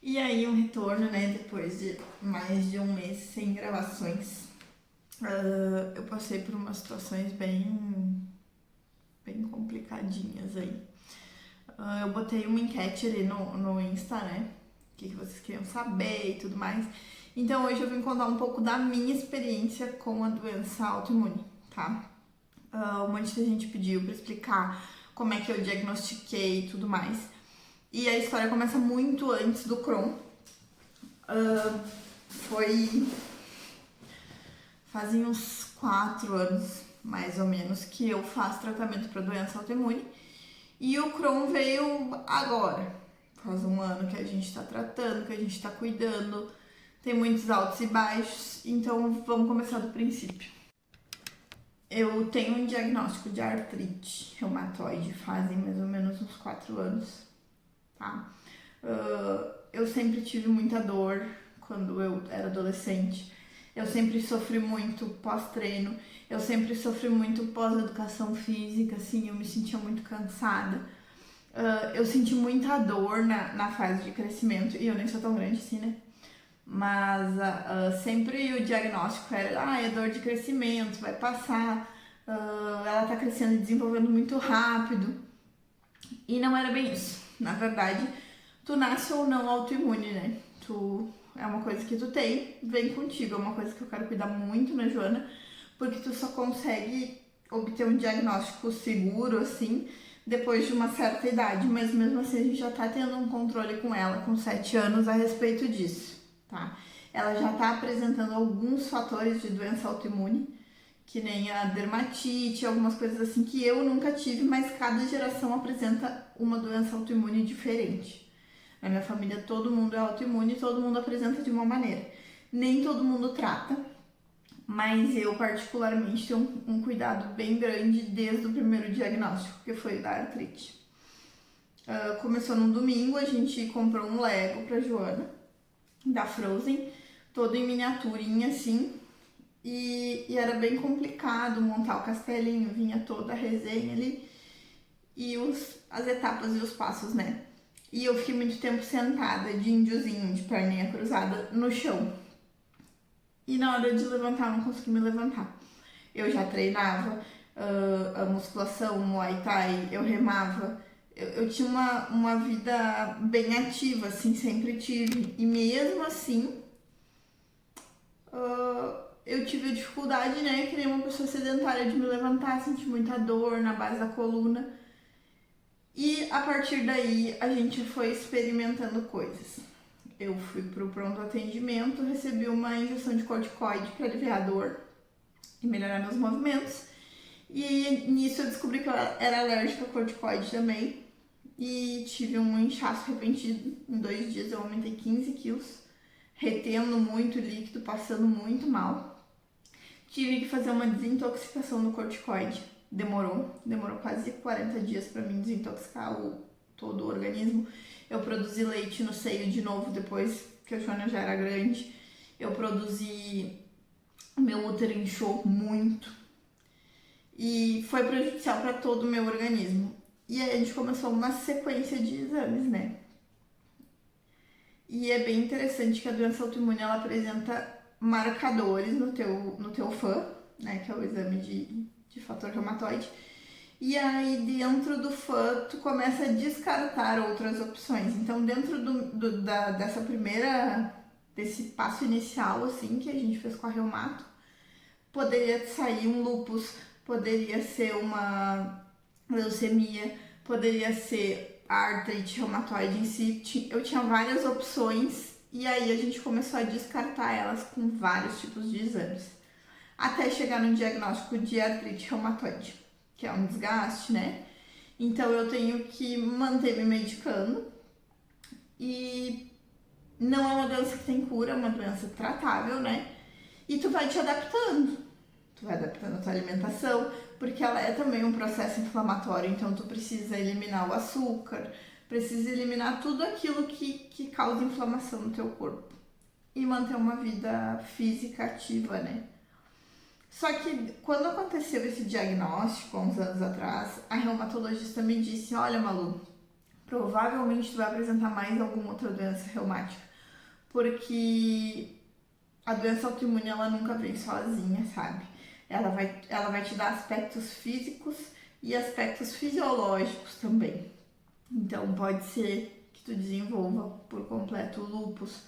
E aí um retorno, né, depois de mais de um mês sem gravações. Eu passei por umas situações bem complicadinhas aí. Eu botei uma enquete ali no Insta, né, o que vocês queriam saber e tudo mais. Então hoje eu vim contar um pouco da minha experiência com a doença autoimune, tá? Um monte de gente pediu pra explicar como é que eu diagnostiquei e tudo mais. E a história começa muito antes do Crohn. Fazem uns 4 anos, mais ou menos, que eu faço tratamento para doença autoimune. E o Crohn veio agora. Faz um ano que a gente está tratando, que a gente está cuidando. Tem muitos altos e baixos, então vamos começar do princípio. Eu tenho um diagnóstico de artrite reumatoide fazem mais ou menos uns 4 anos, tá? Eu sempre tive muita dor quando eu era adolescente. Eu sempre sofri muito pós-treino. Eu sempre sofri muito pós-educação física, assim, eu me sentia muito cansada. Eu senti muita dor na fase de crescimento, e eu nem sou tão grande assim, né? Mas sempre o diagnóstico era, é dor de crescimento, vai passar, ela tá crescendo e desenvolvendo muito rápido. E não era bem isso. Na verdade, tu nasce ou não autoimune, né? É uma coisa que tu tem, vem contigo. É uma coisa que eu quero cuidar muito na Joana, porque tu só consegue obter um diagnóstico seguro, assim, depois de uma certa idade. Mas mesmo assim, a gente já tá tendo um controle com ela, com 7 anos, a respeito disso, tá? Ela já tá apresentando alguns fatores de doença autoimune, que nem a dermatite, algumas coisas assim que eu nunca tive, mas cada geração apresenta uma doença autoimune diferente. Na minha família todo mundo é autoimune e todo mundo apresenta de uma maneira. Nem todo mundo trata, mas eu particularmente tenho um cuidado bem grande desde o primeiro diagnóstico, que foi da artrite. Começou num domingo, a gente comprou um Lego pra Joana, da Frozen, todo em miniaturinha assim, e era bem complicado montar o castelinho, vinha toda a resenha ali e as etapas e os passos, né? E eu fiquei muito tempo sentada de índiozinho, de perninha cruzada no chão. E na hora de levantar, eu não consegui me levantar. Eu já treinava a musculação, o Muay Thai, eu remava. Eu tinha uma vida bem ativa, assim, sempre tive. E mesmo assim, eu tive a dificuldade, né, que nem uma pessoa sedentária, de me levantar, senti muita dor na base da coluna. E a partir daí a gente foi experimentando coisas. Eu fui pro pronto atendimento, recebi uma injeção de corticoide para aliviar a dor e melhorar meus movimentos. E nisso eu descobri que eu era alérgica a corticoide também. E tive um inchaço repentino. Em 2 dias eu aumentei 15 quilos, retendo muito líquido, passando muito mal. Tive que fazer uma desintoxicação do corticoide. Demorou quase 40 dias para mim desintoxicar todo o organismo. Eu produzi leite no seio de novo depois que a Joana já era grande. Eu produzi, meu útero inchou muito e foi prejudicial para todo o meu organismo. E aí a gente começou uma sequência de exames, né? E é bem interessante que a doença autoimune ela apresenta marcadores no teu FAM, né, que é o exame de fator reumatoide. E aí dentro do FAM tu começa a descartar outras opções. Então dentro desse passo inicial assim que a gente fez com a reumato, poderia sair um lúpus, poderia ser uma leucemia, poderia ser a artrite reumatoide em si. Eu tinha várias opções e aí a gente começou a descartar elas com vários tipos de exames, até chegar no diagnóstico de artrite reumatoide, que é um desgaste, né? Então eu tenho que manter me medicando e não é uma doença que tem cura, é uma doença tratável, né? E tu vai te adaptando. Tu vai adaptando a tua alimentação, porque ela é também um processo inflamatório, então tu precisa eliminar o açúcar, precisa eliminar tudo aquilo que causa inflamação no teu corpo e manter uma vida física ativa, né? Só que quando aconteceu esse diagnóstico, há uns anos atrás, a reumatologista me disse, olha Malu, provavelmente tu vai apresentar mais alguma outra doença reumática, porque a doença autoimune ela nunca vem sozinha, sabe? Ela vai te dar aspectos físicos e aspectos fisiológicos também. Então pode ser que tu desenvolva por completo o lúpus.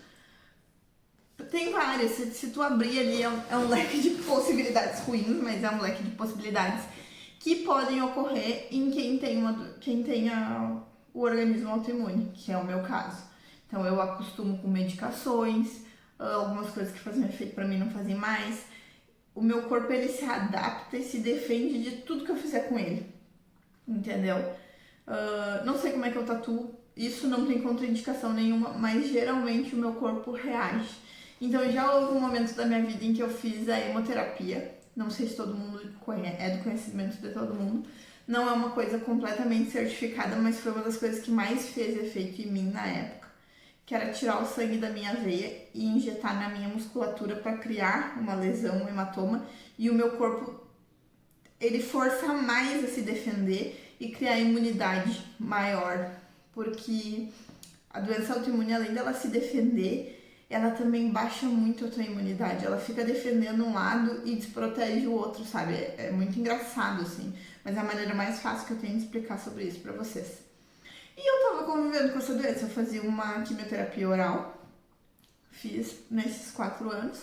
Tem várias, se tu abrir ali é um leque de possibilidades ruins, mas é um leque de possibilidades que podem ocorrer em quem tenha o organismo autoimune, que é o meu caso. Então eu acostumo com medicações, algumas coisas que faziam efeito para mim não fazem mais. O meu corpo ele se adapta e se defende de tudo que eu fizer com ele, entendeu? Não sei como é que eu tatuo, isso não tem contraindicação nenhuma, mas geralmente o meu corpo reage. Então já houve um momento da minha vida em que eu fiz a hemoterapia, não sei se todo mundo conhece, é do conhecimento de todo mundo. Não é uma coisa completamente certificada, mas foi uma das coisas que mais fez efeito em mim na época, que era tirar o sangue da minha veia e injetar na minha musculatura para criar uma lesão, um hematoma, e o meu corpo ele força mais a se defender e criar imunidade maior, porque a doença autoimune, além dela se defender, ela também baixa muito a tua imunidade, ela fica defendendo um lado e desprotege o outro, sabe? É muito engraçado, assim, mas é a maneira mais fácil que eu tenho de explicar sobre isso pra vocês. E eu tava convivendo com essa doença, eu fazia uma quimioterapia oral, fiz nesses 4 anos,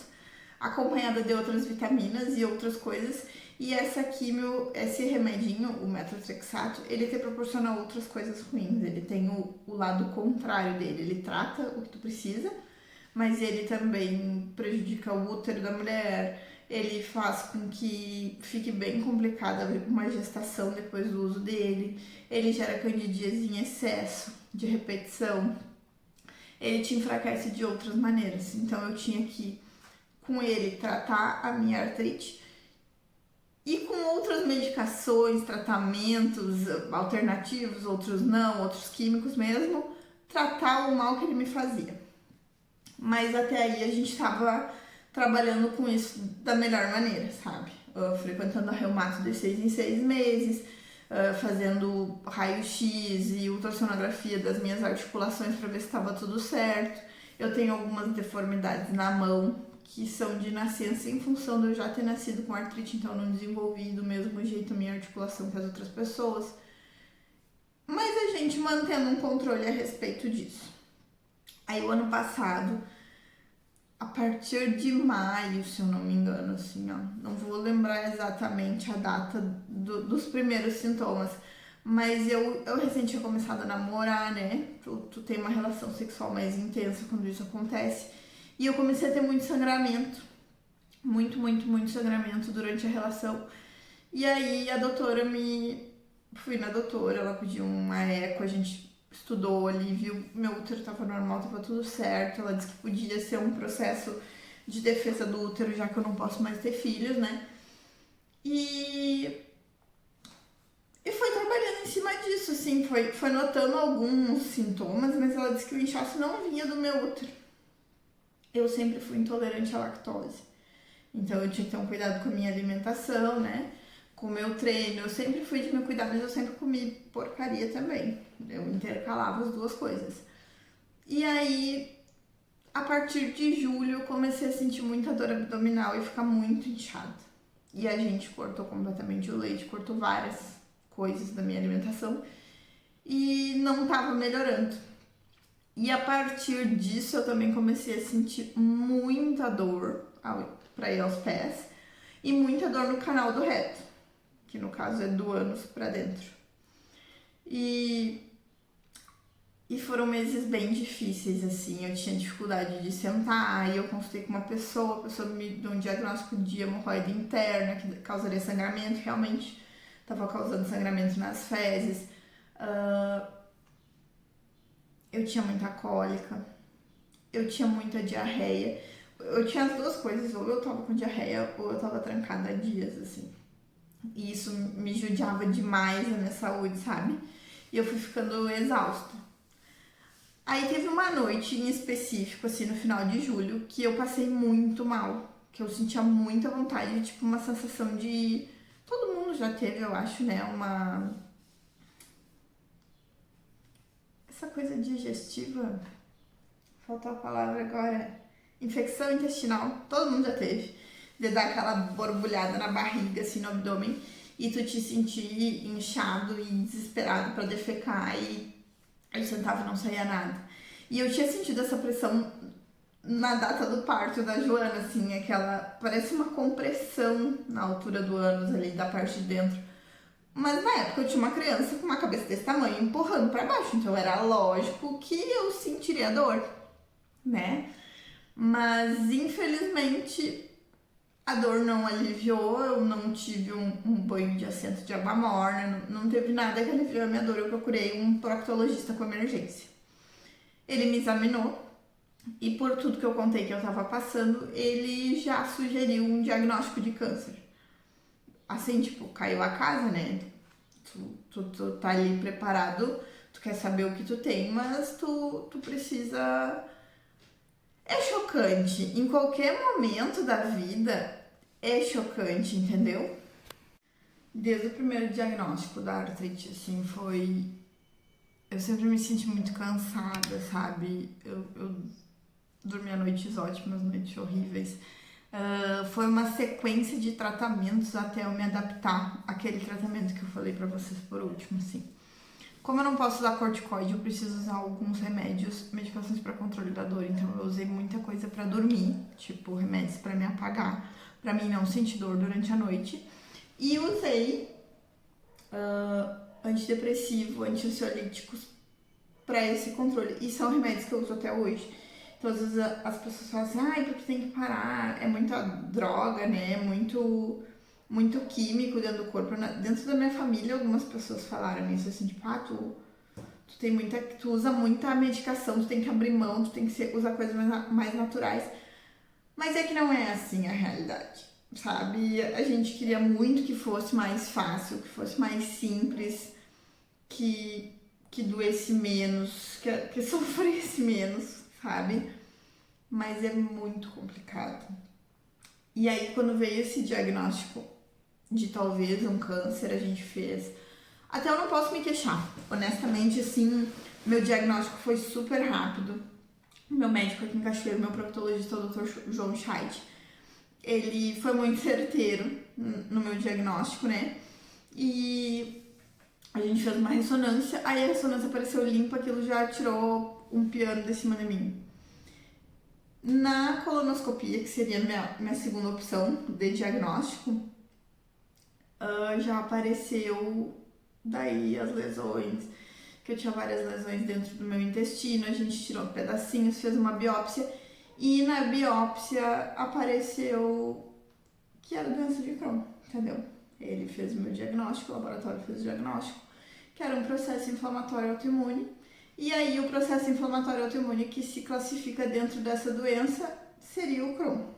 acompanhada de outras vitaminas e outras coisas, e essa quimio, esse remedinho, o metotrexato, ele te proporciona outras coisas ruins, ele tem o lado contrário dele, ele trata o que tu precisa, mas ele também prejudica o útero da mulher, ele faz com que fique bem complicada uma gestação depois do uso dele, ele gera candidíase em excesso, de repetição, ele te enfraquece de outras maneiras. Então eu tinha que, com ele, tratar a minha artrite e com outras medicações, tratamentos alternativos, outros não, outros químicos mesmo, tratar o mal que ele me fazia. Mas até aí a gente estava trabalhando com isso da melhor maneira, sabe? Frequentando a reumato de 6 em 6 meses, fazendo raio-x e ultrassonografia das minhas articulações para ver se estava tudo certo. Eu tenho algumas deformidades na mão que são de nascença em função de eu já ter nascido com artrite, então eu não desenvolvi do mesmo jeito a minha articulação que as outras pessoas. Mas a gente mantendo um controle a respeito disso. Aí o ano passado, a partir de maio, se eu não me engano, assim, ó, não vou lembrar exatamente a data dos primeiros sintomas, mas eu recém tinha começado a namorar, né? Tu tem uma relação sexual mais intensa quando isso acontece, e eu comecei a ter muito sangramento, muito sangramento durante a relação. E aí a doutora fui na doutora, ela pediu uma eco, a gente estudou ali, viu, meu útero estava normal, estava tudo certo. Ela disse que podia ser um processo de defesa do útero, já que eu não posso mais ter filhos, né? E foi trabalhando em cima disso, assim, foi notando alguns sintomas, mas ela disse que o inchaço não vinha do meu útero. Eu sempre fui intolerante à lactose, então eu tinha que ter um cuidado com a minha alimentação, né? Com o meu treino, eu sempre fui de me cuidar, mas eu sempre comi porcaria também. Eu intercalava as duas coisas. E aí, a partir de julho, eu comecei a sentir muita dor abdominal e ficar muito inchada. E a gente cortou completamente o leite, cortou várias coisas da minha alimentação e não tava melhorando. E a partir disso, eu também comecei a sentir muita dor para ir aos pés e muita dor no canal do reto, que no caso é do ânus para dentro. E foram meses bem difíceis, assim, eu tinha dificuldade de sentar, aí eu consultei com uma pessoa, a pessoa me deu um diagnóstico de hemorroide interna, que causaria sangramento, realmente estava causando sangramento nas fezes. Eu tinha muita cólica, eu tinha muita diarreia, eu tinha as duas coisas, ou eu tava com diarreia ou eu tava trancada há dias, assim. E isso me judiava demais a minha saúde, sabe? E eu fui ficando exausta. Aí teve uma noite em específico, assim, no final de julho, que eu passei muito mal. Que eu sentia muita vontade, tipo, uma sensação de... Todo mundo já teve, eu acho, né? essa coisa digestiva, faltou a palavra agora, infecção intestinal, todo mundo já teve, de dar aquela borbulhada na barriga, assim, no abdômen, e tu te sentir inchado e desesperado pra defecar, e eu sentava e não saía nada. E eu tinha sentido essa pressão na data do parto da Joana, assim, aquela, parece uma compressão na altura do ânus ali, da parte de dentro. Mas na época eu tinha uma criança com uma cabeça desse tamanho empurrando pra baixo, então era lógico que eu sentiria dor, né? Mas infelizmente a dor não aliviou, eu não tive um banho de assento de água morna, não teve nada que aliviou a minha dor. Eu procurei um proctologista com emergência. Ele me examinou e por tudo que eu contei que eu tava passando, ele já sugeriu um diagnóstico de câncer. Assim, tipo, caiu a casa, né? Tu tá ali preparado, tu quer saber o que tu tem, mas tu precisa... É chocante. Em qualquer momento da vida é chocante, entendeu? Desde o primeiro diagnóstico da artrite, assim, foi... Eu sempre me senti muito cansada, sabe? Eu dormia noites ótimas, noites horríveis. Foi uma sequência de tratamentos até eu me adaptar àquele tratamento que eu falei pra vocês por último, assim. Como eu não posso usar corticoide, eu preciso usar alguns remédios, medicações para controle da dor. Então eu usei muita coisa para dormir, tipo remédios para me apagar, para mim não sentir dor durante a noite. E usei antidepressivo, anti-ansiolíticos para esse controle. E são remédios que eu uso até hoje. Então às vezes as pessoas falam assim, ai, porque tem que parar, é muita droga, né? Muito químico dentro do corpo. Dentro da minha família, algumas pessoas falaram isso, assim, tipo, tu usa muita medicação, tu tem que abrir mão, tu tem que usar coisas mais naturais. Mas é que não é assim a realidade, sabe? A gente queria muito que fosse mais fácil, que fosse mais simples, que doesse menos, que sofresse menos, sabe? Mas é muito complicado. E aí, quando veio esse diagnóstico de talvez um câncer, a gente fez. Até eu não posso me queixar. Honestamente, assim, meu diagnóstico foi super rápido. Meu médico aqui em Cachoeiro, meu proctologista, o Dr. João Scheid, ele foi muito certeiro no meu diagnóstico, né? E a gente fez uma ressonância, aí a ressonância apareceu limpa, aquilo já tirou um piano de cima de mim. Na colonoscopia, que seria minha segunda opção de diagnóstico, já apareceu daí as lesões, que eu tinha várias lesões dentro do meu intestino, a gente tirou pedacinhos, fez uma biópsia e na biópsia apareceu que era doença de Crohn, entendeu? Ele fez o meu diagnóstico, o laboratório fez o diagnóstico, que era um processo inflamatório autoimune, e aí o processo inflamatório autoimune que se classifica dentro dessa doença seria o Crohn.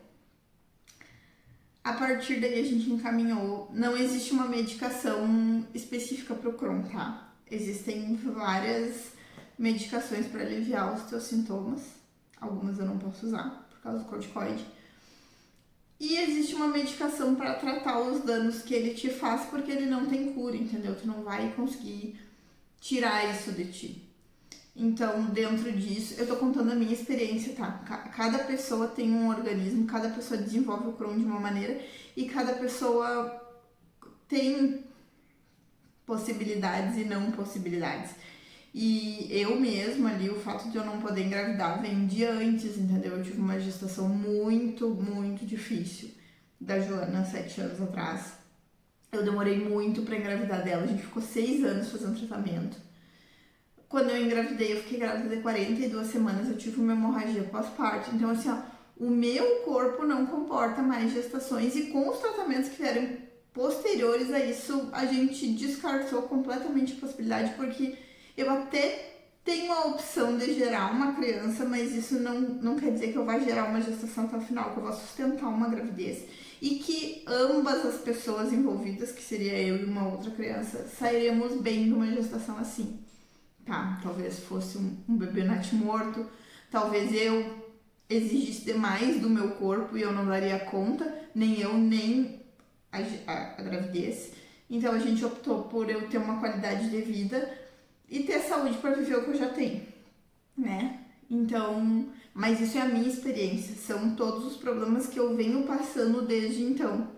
A partir daí a gente encaminhou, não existe uma medicação específica para o Crohn, tá? Existem várias medicações para aliviar os teus sintomas, algumas eu não posso usar por causa do corticoide. E existe uma medicação para tratar os danos que ele te faz, porque ele não tem cura, entendeu? Tu não vai conseguir tirar isso de ti. Então, dentro disso, eu tô contando a minha experiência, tá? Cada pessoa tem um organismo, cada pessoa desenvolve o Crohn de uma maneira e cada pessoa tem possibilidades e não possibilidades. E eu mesma ali, o fato de eu não poder engravidar vem de antes, entendeu? Eu tive uma gestação muito, muito difícil da Joana, 7 anos atrás. Eu demorei muito pra engravidar dela, a gente ficou 6 anos fazendo tratamento. Quando eu engravidei, eu fiquei grávida de 42 semanas, eu tive uma hemorragia pós-parto. Então, assim, ó, o meu corpo não comporta mais gestações e com os tratamentos que vieram posteriores a isso, a gente descartou completamente a possibilidade, porque eu até tenho a opção de gerar uma criança, mas isso não quer dizer que eu vá gerar uma gestação até o final, que eu vou sustentar uma gravidez. E que ambas as pessoas envolvidas, que seria eu e uma outra criança, sairemos bem de uma gestação assim. Tá, talvez fosse um bebê natimorto, talvez eu exigisse demais do meu corpo e eu não daria conta, nem eu, nem a gravidez. Então a gente optou por eu ter uma qualidade de vida e ter saúde para viver o que eu já tenho, né? Então, mas isso é a minha experiência, são todos os problemas que eu venho passando desde então,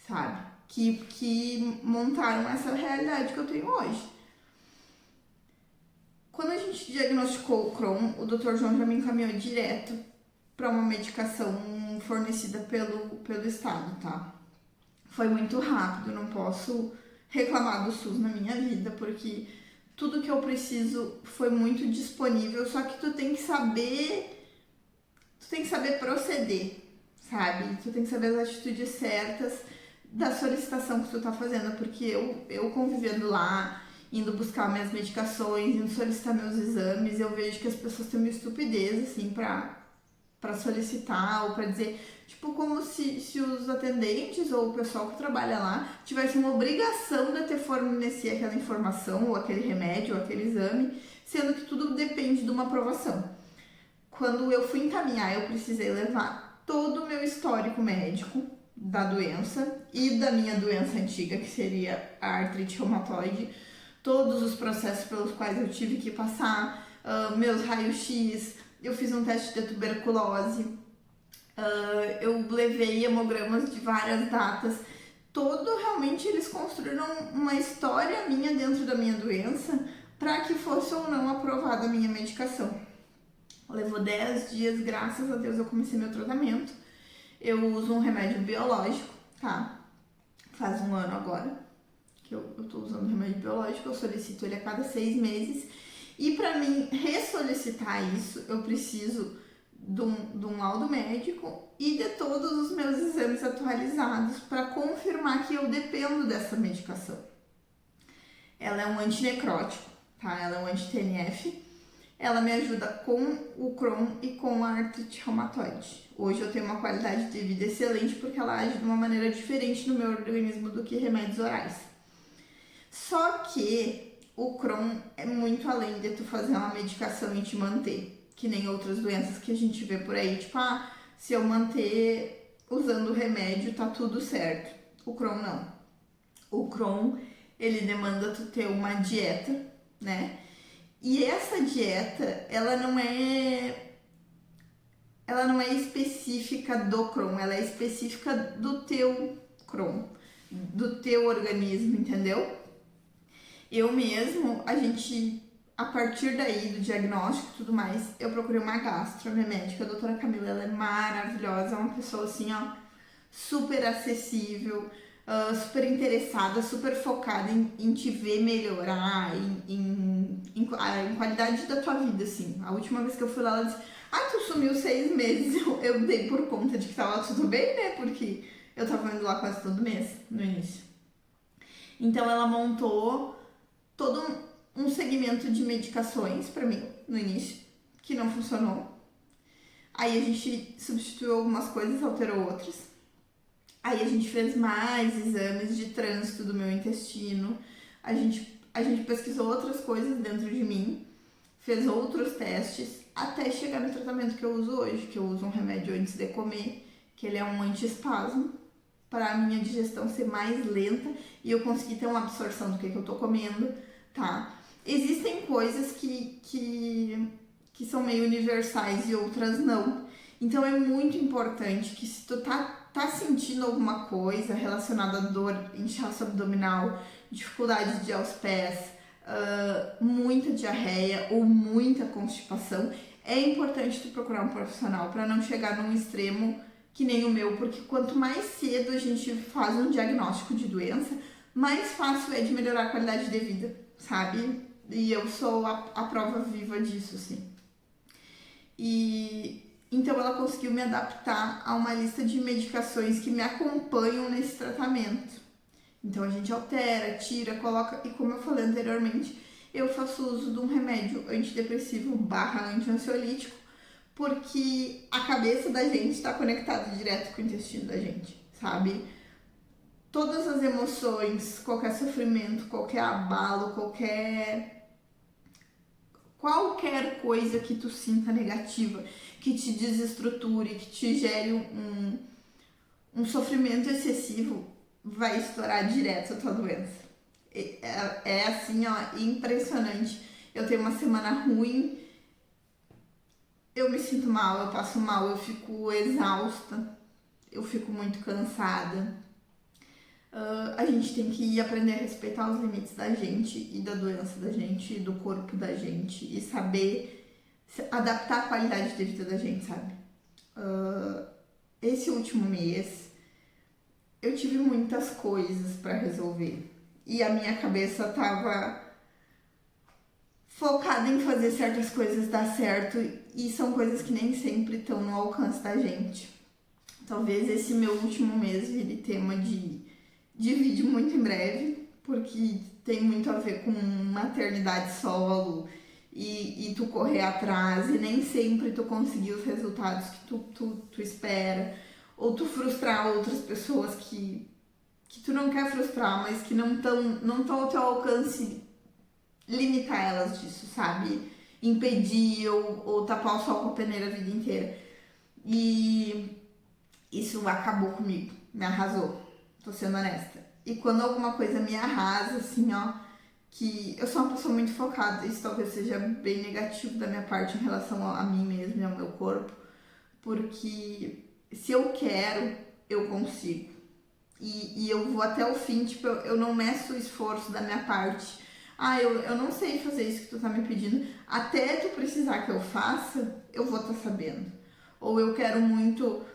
sabe? Que montaram essa realidade que eu tenho hoje. Quando a gente diagnosticou o Crohn, o Dr. João já me encaminhou direto para uma medicação fornecida pelo Estado, tá? Foi muito rápido, não posso reclamar do SUS na minha vida, porque tudo que eu preciso foi muito disponível, só que tu tem que saber proceder, sabe? Tu tem que saber as atitudes certas da solicitação que tu tá fazendo, porque eu convivendo lá, indo buscar minhas medicações, indo solicitar meus exames, eu vejo que as pessoas têm uma estupidez, assim, pra solicitar ou pra dizer, tipo, como se os atendentes ou o pessoal que trabalha lá tivesse uma obrigação de ter fornecer aquela informação ou aquele remédio ou aquele exame, sendo que tudo depende de uma aprovação. Quando eu fui encaminhar, eu precisei levar todo o meu histórico médico da doença e da minha doença antiga, que seria a artrite reumatoide, todos os processos pelos quais eu tive que passar, meus raios-x, eu fiz um teste de tuberculose, eu levei hemogramas de várias datas. Todo realmente eles construíram uma história minha dentro da minha doença para que fosse ou não aprovada a minha medicação. Levou 10 dias, graças a Deus eu comecei meu tratamento. Eu uso um remédio biológico, tá? Faz um ano agora que eu tô usando remédio biológico, eu solicito ele a cada 6 meses. E para mim ressolicitar isso, eu preciso de um laudo médico e de todos os meus exames atualizados para confirmar que eu dependo dessa medicação. Ela é um antinecrótico, tá? Ela é um anti-TNF. Ela me ajuda com o Crohn e com a artrite reumatoide. Hoje eu tenho uma qualidade de vida excelente porque ela age de uma maneira diferente no meu organismo do que remédios orais. Só que o Crohn é muito além de tu fazer uma medicação e te manter, que nem outras doenças que a gente vê por aí, tipo, se eu manter usando o remédio tá tudo certo. O Crohn não. O Crohn, ele demanda tu ter uma dieta, né? E essa dieta, ela não é específica do Crohn, ela é específica do teu Crohn, do teu organismo, entendeu? Eu mesmo, a partir daí, do diagnóstico e tudo mais, eu procurei uma gastro, minha médica, a doutora Camila, ela é maravilhosa, é uma pessoa assim, ó, super acessível, super interessada, super focada em te ver melhorar, em qualidade da tua vida, assim. A última vez que eu fui lá, ela disse, tu sumiu 6 meses, eu dei por conta de que tava tudo bem, né, porque eu tava indo lá quase todo mês, no início. Então ela montou todo um segmento de medicações pra mim, no início, que não funcionou. Aí a gente substituiu algumas coisas, alterou outras. Aí a gente fez mais exames de trânsito do meu intestino, a gente pesquisou outras coisas dentro de mim, fez outros testes, até chegar no tratamento que eu uso hoje, que eu uso um remédio antes de comer, que ele é um anti-espasmo, para a minha digestão ser mais lenta e eu conseguir ter uma absorção do que eu tô comendo, tá? Existem coisas que são meio universais e outras não. Então é muito importante que se tu tá sentindo alguma coisa relacionada a dor, inchaço abdominal, dificuldade de ir aos pés, muita diarreia ou muita constipação, é importante tu procurar um profissional para não chegar num extremo que nem o meu, porque quanto mais cedo a gente faz um diagnóstico de doença, mais fácil é de melhorar a qualidade de vida, sabe? E eu sou a prova viva disso, assim. E então ela conseguiu me adaptar a uma lista de medicações que me acompanham nesse tratamento. Então a gente altera, tira, coloca, e como eu falei anteriormente, eu faço uso de um remédio antidepressivo / anti-ansiolítico, porque a cabeça da gente está conectada direto com o intestino da gente, sabe? Todas as emoções, qualquer sofrimento, qualquer abalo, qualquer coisa que tu sinta negativa, que te desestruture, que te gere um sofrimento excessivo, vai estourar direto a tua doença. É assim, ó, impressionante. Eu tenho uma semana ruim, eu me sinto mal, eu passo mal, eu fico exausta, eu fico muito cansada. A gente tem que aprender a respeitar os limites da gente e da doença da gente e do corpo da gente e saber adaptar a qualidade de vida da gente, sabe? Esse último mês eu tive muitas coisas para resolver e a minha cabeça tava focada em fazer certas coisas dar certo e são coisas que nem sempre estão no alcance da gente. Talvez esse meu último mês vire tema de vídeo muito em breve, porque tem muito a ver com maternidade solo e tu correr atrás e nem sempre tu conseguir os resultados que tu espera, ou tu frustrar outras pessoas que tu não quer frustrar, mas que não tão ao teu alcance, limitar elas disso, sabe? Impedir ou tapar o sol com a peneira a vida inteira. E isso acabou comigo, me arrasou, tô sendo honesta. E quando alguma coisa me arrasa, assim, ó, que eu sou uma pessoa muito focada, isso talvez seja bem negativo da minha parte em relação a mim mesma e ao meu corpo, porque se eu quero, eu consigo. E eu vou até o fim, tipo, eu não meço o esforço da minha parte. Ah, eu não sei fazer isso que tu tá me pedindo. Até tu precisar que eu faça, eu vou estar sabendo. Ou eu queria muito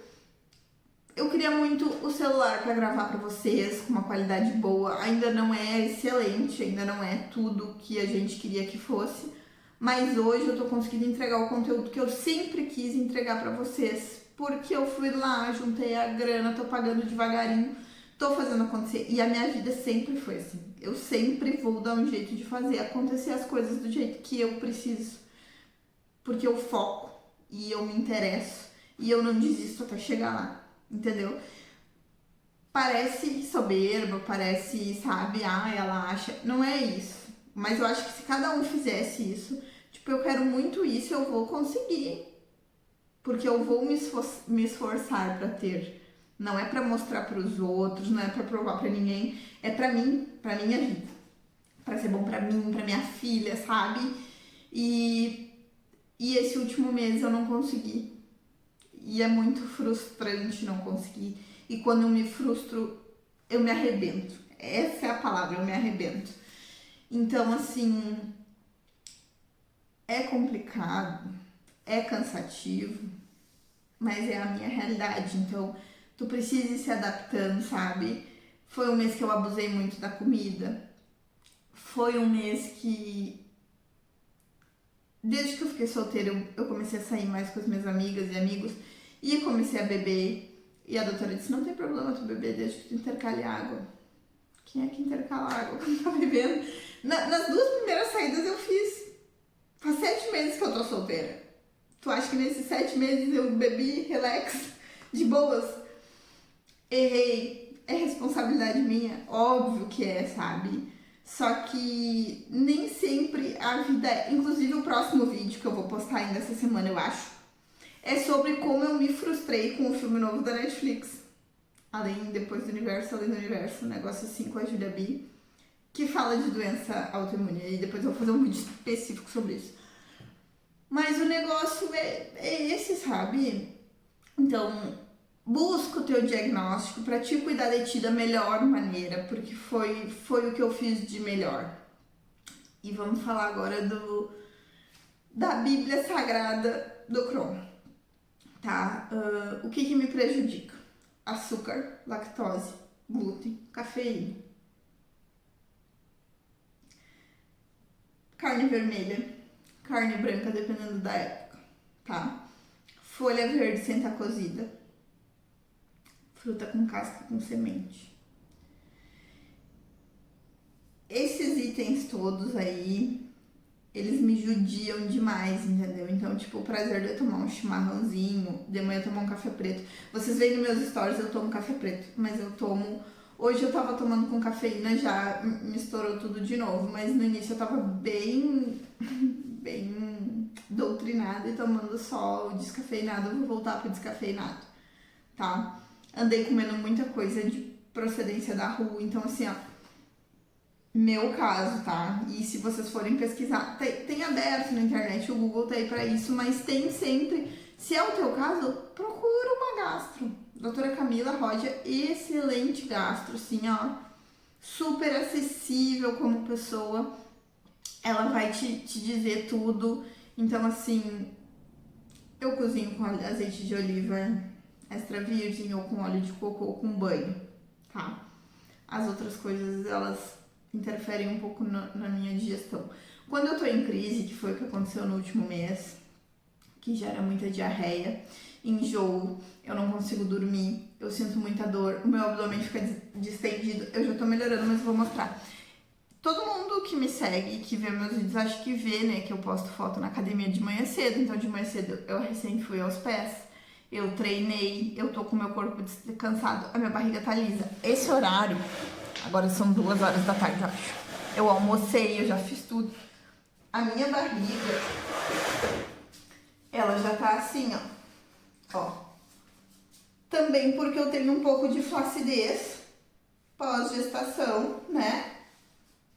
o celular para gravar para vocês com uma qualidade boa. Ainda não é excelente, ainda não é tudo que a gente queria que fosse, mas hoje eu tô conseguindo entregar o conteúdo que eu sempre quis entregar para vocês, porque eu fui lá, juntei a grana, tô pagando devagarinho, tô fazendo acontecer e a minha vida sempre foi assim. Eu sempre vou dar um jeito de fazer acontecer as coisas do jeito que eu preciso, porque eu foco e eu me interesso e eu não desisto até chegar lá. Entendeu? Parece soberba, parece, sabe, ela acha. Não é isso. Mas eu acho que se cada um fizesse isso, tipo, eu quero muito isso, eu vou conseguir. Porque eu vou me esforçar pra ter. Não é pra mostrar pros outros, não é pra provar pra ninguém, é pra mim, pra minha vida. Pra ser bom pra mim, pra minha filha, sabe? E, e esse último mês eu não consegui. E é muito frustrante não conseguir. E quando eu me frustro, eu me arrebento. Essa é a palavra, eu me arrebento. Então, assim, é complicado, é cansativo, mas é a minha realidade. Então, tu precisa ir se adaptando, sabe? Foi um mês que eu abusei muito da comida. Foi um mês que, desde que eu fiquei solteira, eu comecei a sair mais com as minhas amigas e amigos e comecei a beber. E a doutora disse, não tem problema tu beber desde que tu intercale água. Quem é que intercala água quando tá bebendo? Nas duas primeiras saídas eu fiz. Faz 7 meses que eu tô solteira. Tu acha que nesses 7 meses eu bebi relax, de boas? Errei. É responsabilidade minha? Óbvio que é, sabe? Só que nem sempre a vida... Inclusive o próximo vídeo que eu vou postar ainda essa semana, eu acho, é sobre como eu me frustrei com o filme novo da Netflix. Depois do universo, além do universo, um negócio assim com a Julia B, que fala de doença autoimune. E depois eu vou fazer um vídeo específico sobre isso. Mas o negócio é esse, sabe? Então, busca o teu diagnóstico para te cuidar de ti da melhor maneira, porque foi o que eu fiz de melhor. E vamos falar agora da Bíblia Sagrada do Crohn, tá? O que me prejudica? Açúcar, lactose, glúten, cafeína, carne vermelha, carne branca, dependendo da época, tá? Folha verde sem estar cozida, fruta com casca com semente. Esses itens todos aí, eles me judiam demais, entendeu? Então, tipo, o prazer de eu tomar um chimarrãozinho, de manhã eu tomar um café preto. Vocês veem nos meus stories, eu tomo café preto, mas eu tomo... Hoje eu tava tomando com cafeína, já misturou tudo de novo, mas no início eu tava bem doutrinada e tomando só o descafeinado, eu vou voltar pro descafeinado, tá? Andei comendo muita coisa de procedência da rua, então assim, ó, meu caso, tá? E se vocês forem pesquisar, tem aberto na internet, o Google tá aí pra isso, mas tem sempre. Se é o teu caso, procura uma gastro. Doutora Camila Rodia, excelente gastro, assim, ó. Super acessível como pessoa. Ela vai te dizer tudo. Então, assim, eu cozinho com azeite de oliva extra virgem ou com óleo de coco ou com banho, tá? As outras coisas, elas interferem um pouco na minha digestão. Quando eu tô em crise, que foi o que aconteceu no último mês, que gera muita diarreia, enjoo, eu não consigo dormir, eu sinto muita dor, o meu abdômen fica distendido, eu já tô melhorando, mas vou mostrar. Todo mundo que me segue, que vê meus vídeos, acho que vê, né, que eu posto foto na academia de manhã cedo, então de manhã cedo eu recém fui aos pés, eu treinei, eu tô com o meu corpo descansado, a minha barriga tá lisa. Esse horário, agora são 2 horas da tarde, eu acho. Eu almocei, eu já fiz tudo. A minha barriga, ela já tá assim, ó. Também porque eu tenho um pouco de flacidez pós-gestação, né?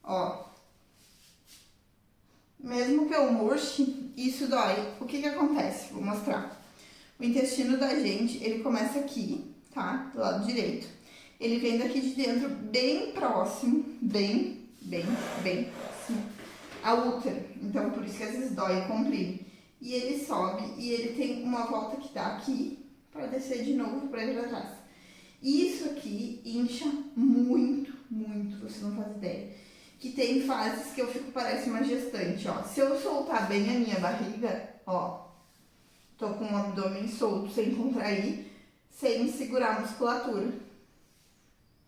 Ó. Mesmo que eu murche, isso dói. O que acontece? Vou mostrar. O intestino da gente, ele começa aqui, tá? Do lado direito. Ele vem daqui de dentro, bem próximo, bem próximo ao útero. Então, por isso que às vezes dói e comprime. E ele sobe e ele tem uma volta que dá aqui para descer de novo para ir pra trás. Isso aqui incha muito, você não faz ideia. Que tem fases que eu fico, parece uma gestante, ó. Se eu soltar bem a minha barriga, ó, tô com o abdômen solto, sem contrair, sem segurar a musculatura.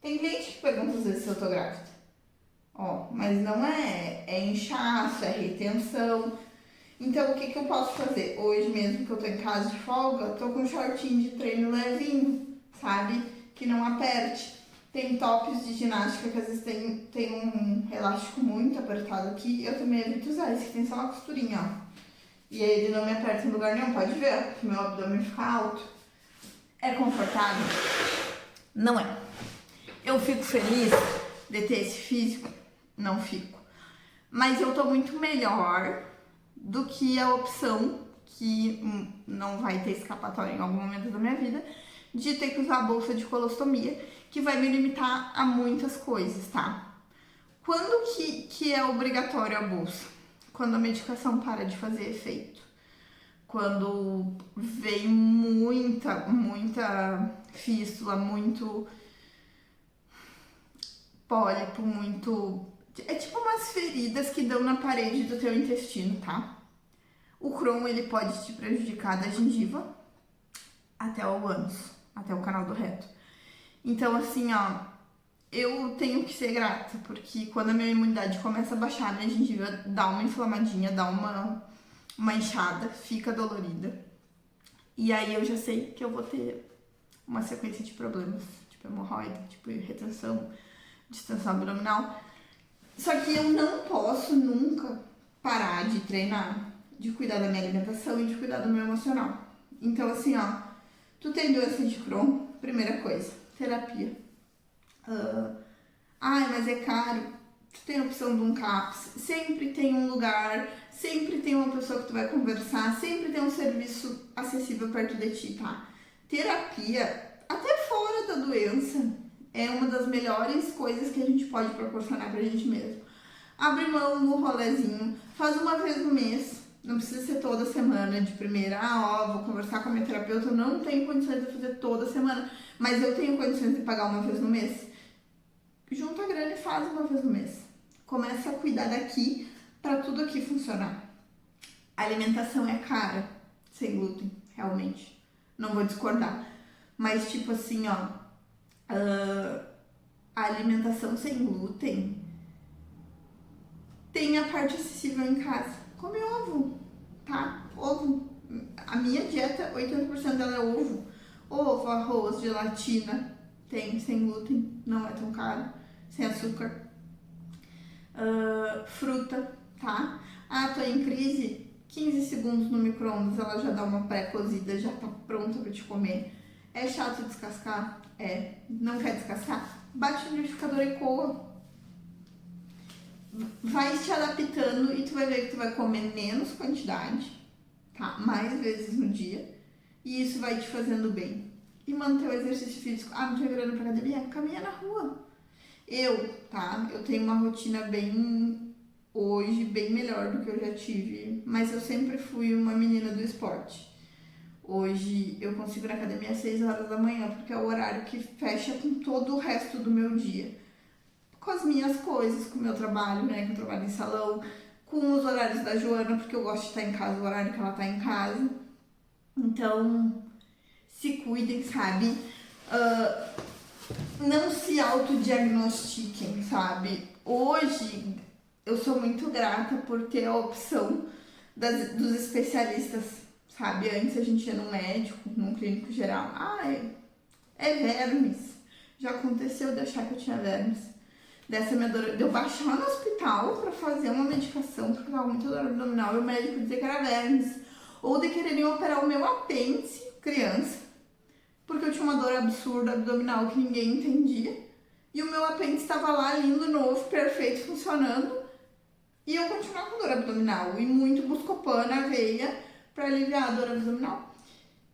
Tem gente que pergunta às vezes se eu tô grávida. Ó, mas não é. É inchaço, é retenção. Então, o que eu posso fazer? Hoje mesmo que eu tô em casa de folga, tô com um shortinho de treino levinho, sabe? Que não aperte. Tem tops de ginástica que às vezes tem um elástico muito apertado aqui. Eu também evito usar esse que tem só uma costurinha, ó. E aí ele não me aperta em lugar nenhum, pode ver, que meu abdômen fica alto. É confortável? Não é. Eu fico feliz de ter esse físico? Não fico. Mas eu tô muito melhor do que a opção, que não vai ter escapatória em algum momento da minha vida, de ter que usar a bolsa de colostomia, que vai me limitar a muitas coisas, tá? Quando que é obrigatório a bolsa? Quando a medicação para de fazer efeito. Quando vem muita fístula, muito pólipo, muito... É tipo umas feridas que dão na parede do teu intestino, tá? O Crohn, ele pode te prejudicar da gengiva até o ânus, até o canal do reto. Então, assim, ó, eu tenho que ser grata, porque quando a minha imunidade começa a baixar, minha gengiva dá uma inflamadinha, dá uma inchada, fica dolorida. E aí eu já sei que eu vou ter uma sequência de problemas, tipo hemorroida, tipo retenção, distensão abdominal. Só que eu não posso nunca parar de treinar, de cuidar da minha alimentação e de cuidar do meu emocional. Então, assim, ó, tu tem doença de Crohn, primeira coisa, terapia. Ai, mas é caro. Tu tem a opção de um CAPS, sempre tem um lugar, sempre tem uma pessoa que tu vai conversar, sempre tem um serviço acessível perto de ti, tá? Terapia, até fora da doença, é uma das melhores coisas que a gente pode proporcionar pra gente mesmo. Abre mão no rolezinho, faz uma vez no mês, não precisa ser toda semana de primeira. Vou conversar com a minha terapeuta, eu não tenho condições de fazer toda semana, mas eu tenho condições de pagar uma vez no mês. Junta a grana e faz uma vez no mês. Começa a cuidar daqui para tudo aqui funcionar. A alimentação é cara, sem glúten, realmente. Não vou discordar. Mas tipo assim, ó, a alimentação sem glúten tem a parte acessível em casa. Come ovo, tá? Ovo. A minha dieta, 80% dela é ovo. Ovo, arroz, gelatina. Tem sem glúten, não é tão caro. Sem açúcar. Fruta, tá? Tô em crise, 15 segundos no micro-ondas, ela já dá uma pré-cozida, já tá pronta pra te comer. É chato descascar? É. Não quer descascar? Bate no liquidificador e coa. vai te adaptando e tu vai ver que tu vai comer menos quantidade, tá? Mais vezes no dia. E isso vai te fazendo bem. E manter o exercício físico. Ah, não tinha grana pra academia? Caminha na rua. Tá? Eu tenho uma rotina hoje, bem melhor do que eu já tive. Mas eu sempre fui uma menina do esporte. Hoje eu consigo ir na academia às 6 horas da manhã, porque é o horário que fecha com todo o resto do meu dia. Com as minhas coisas, com o meu trabalho, né? Que eu trabalho em salão, com os horários da Joana, porque eu gosto de estar em casa, o horário que ela tá em casa. Então, se cuidem, sabe? Não se autodiagnostiquem, sabe? Hoje eu sou muito grata por ter a opção dos especialistas, sabe? Antes a gente ia num médico, num clínico geral. É vermes. Já aconteceu de achar que eu tinha vermes. Dessa minha dor, de eu baixar no hospital pra fazer uma medicação porque eu tava muito dor abdominal e o médico dizia que era vermes. Ou de quererem operar o meu apêndice, criança, porque eu tinha uma dor absurda abdominal que ninguém entendia. E o meu apêndice estava lá, lindo, novo, perfeito, funcionando. E eu continuava com dor abdominal. E muito Buscopan na veia para aliviar a dor abdominal.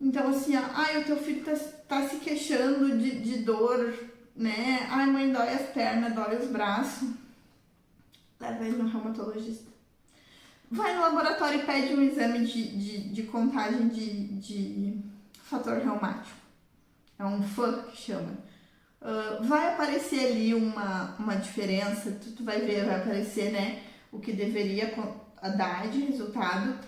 Então, assim, o teu filho tá se queixando de dor, né? Ai, mãe, dói as pernas, dói os braços. Leva ele no reumatologista. Vai no laboratório e pede um exame de contagem de fator reumático. É um FAN que chama. Vai aparecer ali uma diferença, tu vai ver, vai aparecer, né, o que deveria dar de resultado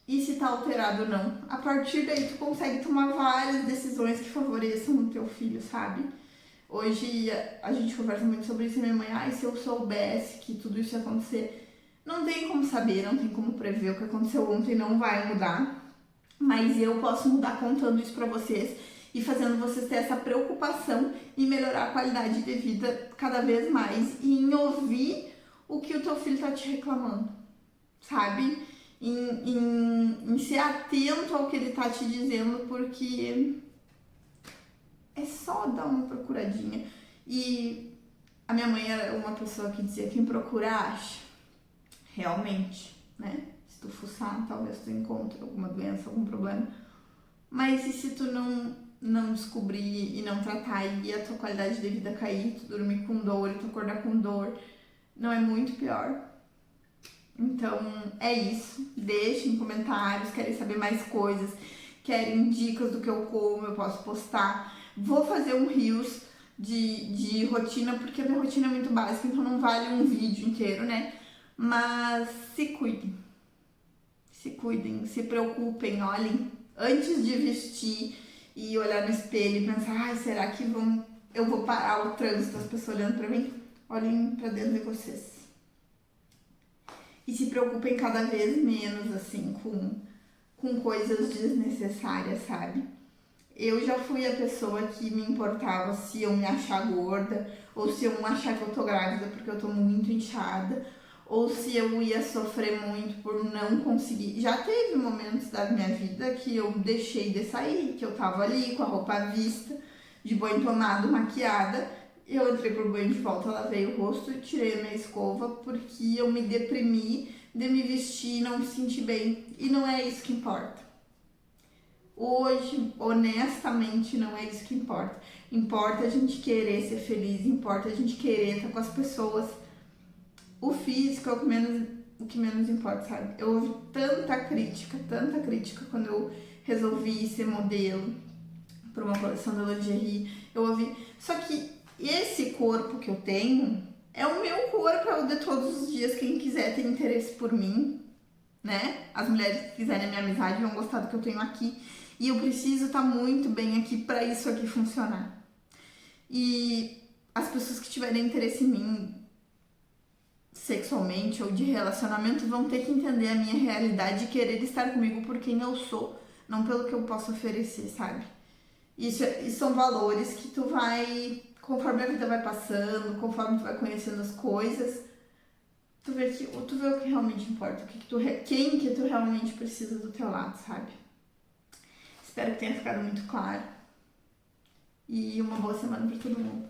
e se tá alterado ou não. A partir daí tu consegue tomar várias decisões que favoreçam o teu filho, sabe? Hoje a gente conversa muito sobre isso e minha mãe, se eu soubesse que tudo isso ia acontecer. Não tem como saber, não tem como prever o que aconteceu ontem, não vai mudar. Mas eu posso mudar contando isso pra vocês e fazendo vocês ter essa preocupação em melhorar a qualidade de vida cada vez mais e em ouvir o que o teu filho tá te reclamando, sabe? Em ser atento ao que ele tá te dizendo, porque é só dar uma procuradinha. E a minha mãe era uma pessoa que dizia, quem procura acha, realmente, né? Se tu fuçar, talvez tu encontre alguma doença, algum problema. Mas e se tu não descobrir e não tratar e a tua qualidade de vida cair, tu dormir com dor e tu acordar com dor, não é muito pior? Então é isso. Deixem comentários, querem saber mais coisas, querem dicas do que eu como, eu posso postar. Vou fazer um reels de rotina, porque a minha rotina é muito básica, então não vale um vídeo inteiro, né? Mas se cuidem, se preocupem, olhem antes de vestir e olhar no espelho e pensar, será que eu vou parar o trânsito, as pessoas olhando pra mim? Olhem pra dentro de vocês. E se preocupem cada vez menos, assim, com coisas desnecessárias, sabe? Eu já fui a pessoa que me importava se eu me achar gorda, ou se eu achar que eu tô grávida porque eu tô muito inchada, ou se eu ia sofrer muito por não conseguir. Já teve momentos da minha vida que eu deixei de sair, que eu tava ali com a roupa à vista, de banho tomado, maquiada. Eu entrei pro banho de volta, lavei o rosto e tirei a minha escova porque eu me deprimi de me vestir e não me sentir bem. E não é isso que importa. Hoje, honestamente, não é isso que importa. Importa a gente querer ser feliz, importa a gente querer estar com as pessoas. O físico é o que menos importa, sabe? Eu ouvi tanta crítica quando eu resolvi ser modelo para uma coleção da lingerie. Eu ouvi. Só que esse corpo que eu tenho é o meu corpo, é o de todos os dias. Quem quiser ter interesse por mim, né? As mulheres que quiserem a minha amizade vão gostar do que eu tenho aqui. E eu preciso estar muito bem aqui para isso aqui funcionar. E as pessoas que tiverem interesse em mim, sexualmente ou de relacionamento, vão ter que entender a minha realidade e querer estar comigo por quem eu sou, não pelo que eu posso oferecer, sabe? Isso são valores que tu vai, conforme a vida vai passando, conforme tu vai conhecendo as coisas, tu vê o que realmente importa, quem que tu realmente precisa do teu lado, sabe? Espero que tenha ficado muito claro. E uma boa semana para todo mundo.